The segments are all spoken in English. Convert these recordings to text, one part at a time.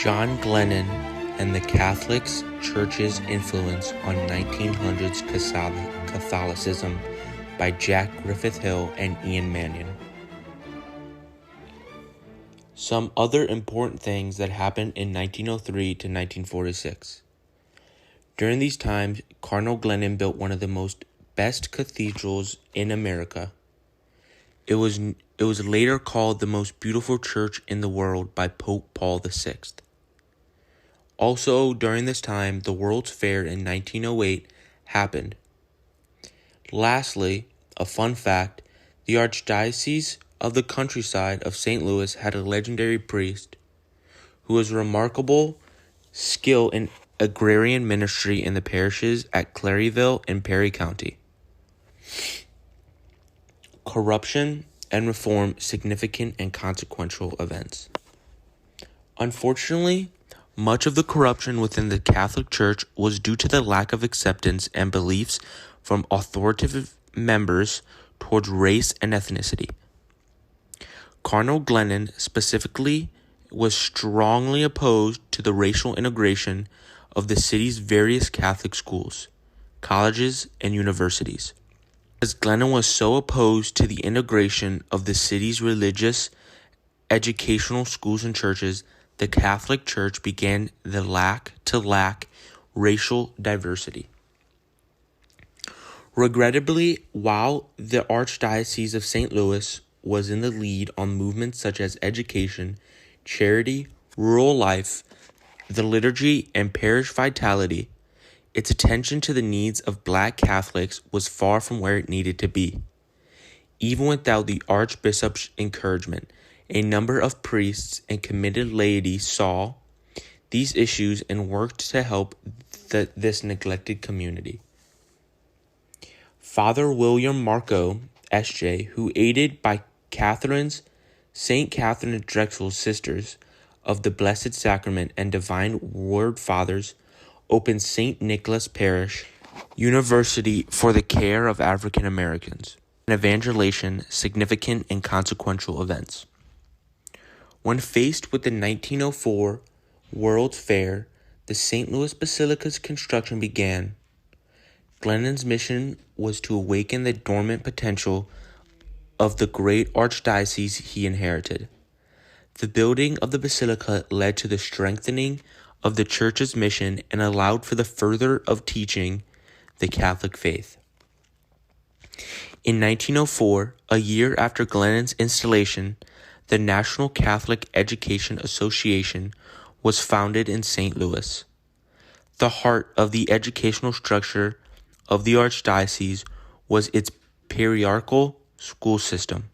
John Glennon and the Catholic Church's Influence on 1900's Catholicism by Jack Griffiths-Hill and Ian Mannion. Some other important things that happened in 1903 to 1946. During these times, Cardinal Glennon built one of the best cathedrals in America. It was later called the most beautiful church in the world by Pope Paul VI. Also, during this time, the World's Fair in 1908 happened. Lastly, a fun fact, the Archdiocese of the Countryside of St. Louis had a legendary priest who was remarkable skill in agrarian ministry in the parishes at Claryville and Perry County. Corruption and reform, significant and consequential events. Unfortunately, much of the corruption within the Catholic Church was due to the lack of acceptance and beliefs from authoritative members towards race and ethnicity. Cardinal Glennon specifically was strongly opposed to the racial integration of the city's various Catholic schools, colleges, and universities. As Glennon was so opposed to the integration of the city's religious, educational schools and churches, the Catholic Church began to lack racial diversity. Regrettably, while the Archdiocese of St. Louis was in the lead on movements such as education, charity, rural life, the liturgy, and parish vitality, its attention to the needs of Black Catholics was far from where it needed to be. Even without the Archbishop's encouragement, a number of priests and committed laity saw these issues and worked to help this neglected community. Father William Marco, S.J., who aided by St. Catherine Drexel's Sisters of the Blessed Sacrament and Divine Word Fathers, opened St. Nicholas Parish University for the care of African Americans. Evangelization, significant and consequential events. When faced with the 1904 World's Fair, the St. Louis Basilica's construction began. Glennon's mission was to awaken the dormant potential of the great archdiocese he inherited. The building of the basilica led to the strengthening of the church's mission and allowed for the further of teaching the Catholic faith. In 1904, a year after Glennon's installation, the National Catholic Education Association was founded in St. Louis. The heart of the educational structure of the Archdiocese was its parochial school system.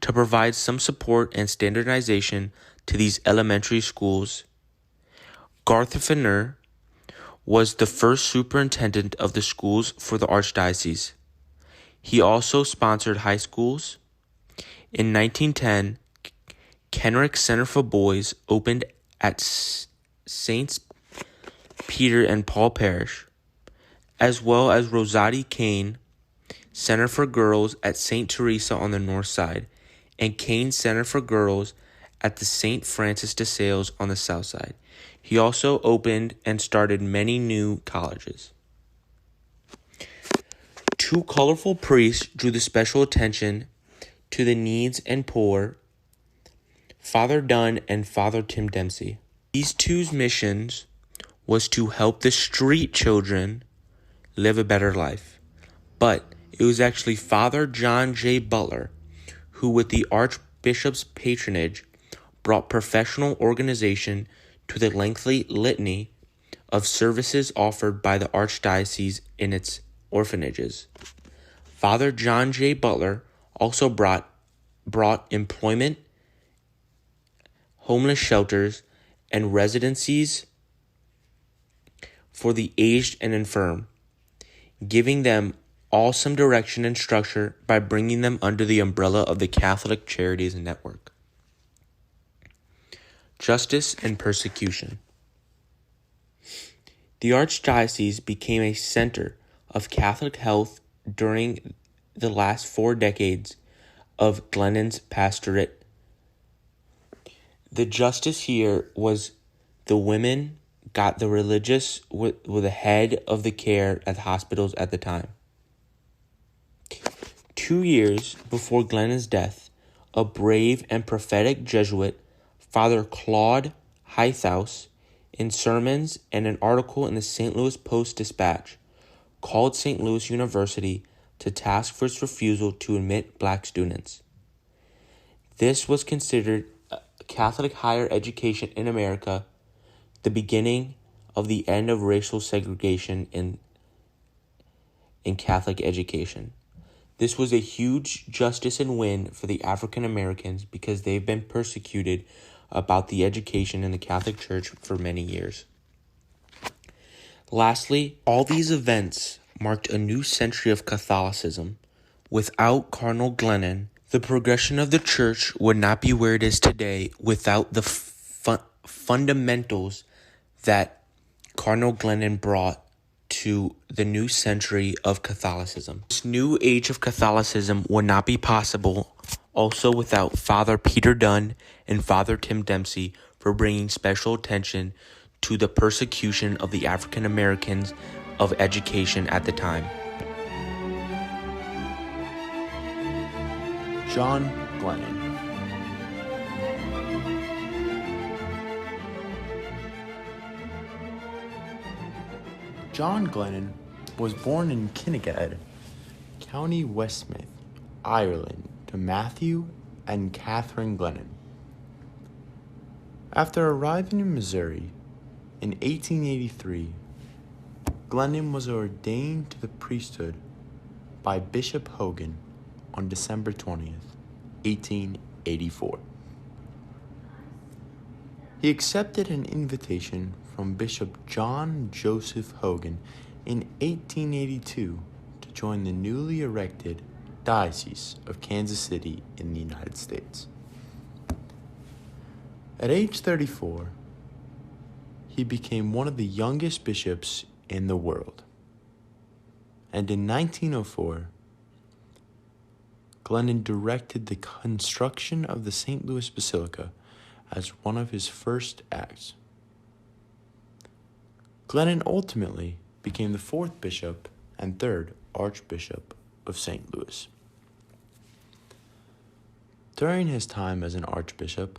To provide some support and standardization to these elementary schools, Garthifener was the first superintendent of the schools for the Archdiocese. He also sponsored high schools. In 1910, Kenrick Center for Boys opened at Saints Peter and Paul Parish, as well as Rosati Kane Center for Girls at St. Teresa on the north side, and Kane Center for Girls at the St. Francis de Sales on the south side. He also opened and started many new colleges. Two colorful priests drew the special attention to the needs and poor, Father Dunn and Father Tim Dempsey. These two's missions was to help the street children live a better life. But it was actually Father John J. Butler who, with the Archbishop's patronage, brought professional organization to the lengthy litany of services offered by the Archdiocese in its orphanages. Father John J. Butler also brought employment, homeless shelters, and residencies for the aged and infirm, giving them all some direction and structure by bringing them under the umbrella of the Catholic Charities Network. Justice and persecution. The Archdiocese became a center of Catholic health during the last 4 decades of Glennon's pastorate. The justice here was the women got the religious were the head of the care at the hospitals at the time. 2 years before Glennon's death, a brave and prophetic Jesuit, Father Claude Highhouse, in sermons and an article in the St. Louis Post-Dispatch, called St. Louis University to task for its refusal to admit black students. This was considered Catholic higher education in America, the beginning of the end of racial segregation in Catholic education. This was a huge justice and win for the African Americans because they've been persecuted about the education in the Catholic Church for many years. Lastly, all these events marked a new century of Catholicism. Without Cardinal Glennon, the progression of the Church would not be where it is today without the fundamentals that Cardinal Glennon brought to the new century of Catholicism. This new age of Catholicism would not be possible also without Father Peter Dunn and Father Tim Dempsey for bringing special attention to the persecution of the African Americans of education at the time. John Glennon. John Glennon was born in Kinnegad, County Westmeath, Ireland, to Matthew and Catherine Glennon. After arriving in Missouri in 1883, Glennon was ordained to the priesthood by Bishop Hogan on December 20th, 1884. He accepted an invitation from Bishop John Joseph Hogan in 1882 to join the newly erected Diocese of Kansas City in the United States. At age 34, he became one of the youngest bishops in the world. And in 1904, Glennon directed the construction of the St. Louis Basilica as one of his first acts. Glennon ultimately became the fourth bishop and third Archbishop of St. Louis. During his time as an archbishop,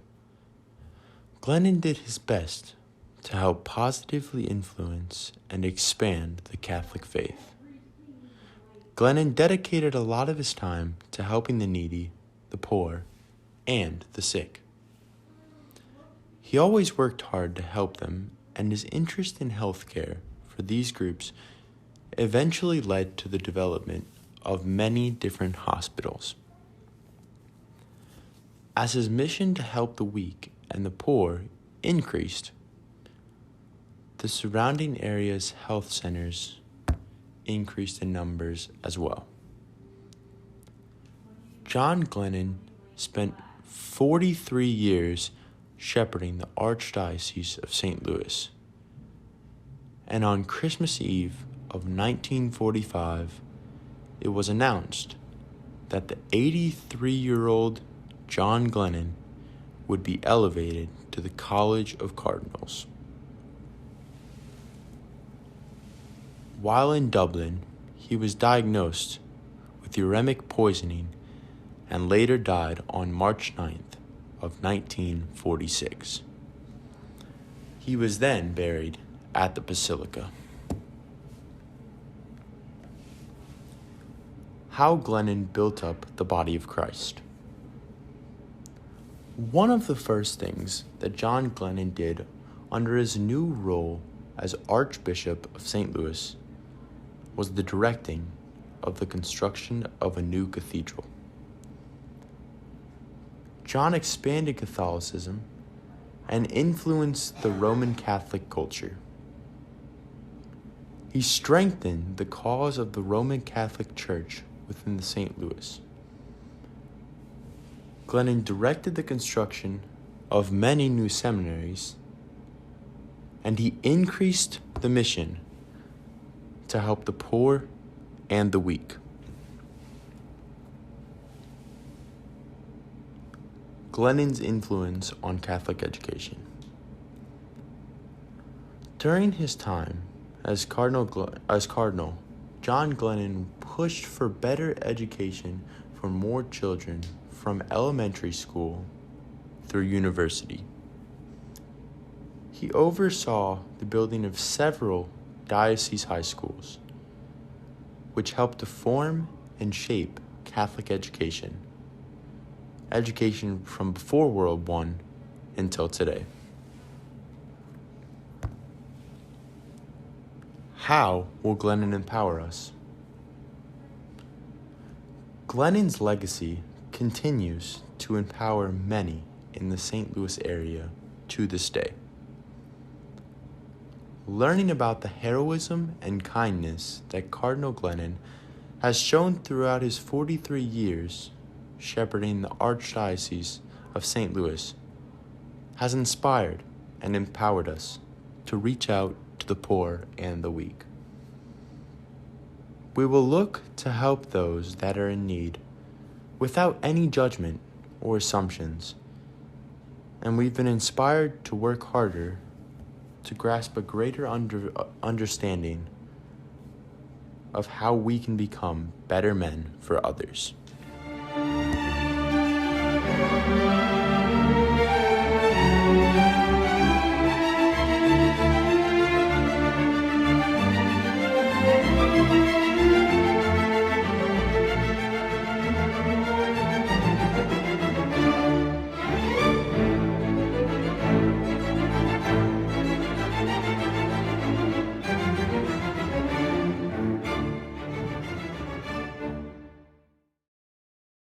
Glennon did his best to help positively influence and expand the Catholic faith. Glennon dedicated a lot of his time to helping the needy, the poor, and the sick. He always worked hard to help them, and his interest in healthcare for these groups eventually led to the development of many different hospitals. As his mission to help the weak and the poor increased, the surrounding area's health centers increased in numbers as well. John Glennon spent 43 years shepherding the Archdiocese of St. Louis, and on Christmas Eve of 1945, it was announced that the 83-year-old John Glennon would be elevated to the College of Cardinals. While in Dublin, he was diagnosed with uremic poisoning and later died on March 9th of 1946. He was then buried at the Basilica. How Glennon built up the body of Christ. One of the first things that John Glennon did under his new role as Archbishop of St. Louis was the directing of the construction of a new cathedral. John expanded Catholicism and influenced the Roman Catholic culture. He strengthened the cause of the Roman Catholic Church within the St. Louis. Glennon directed the construction of many new seminaries, and he increased the mission to help the poor and the weak. Glennon's influence on Catholic education. During his time as Cardinal, John Glennon pushed for better education for more children from elementary school through university. He oversaw the building of several diocese high schools, which helped to form and shape Catholic education from before World War I until today. How will Glennon empower us? Glennon's legacy continues to empower many in the St. Louis area to this day. Learning about the heroism and kindness that Cardinal Glennon has shown throughout his 43 years shepherding the Archdiocese of St. Louis has inspired and empowered us to reach out to the poor and the weak. We will look to help those that are in need without any judgment or assumptions, and we've been inspired to work harder to grasp a greater understanding of how we can become better men for others.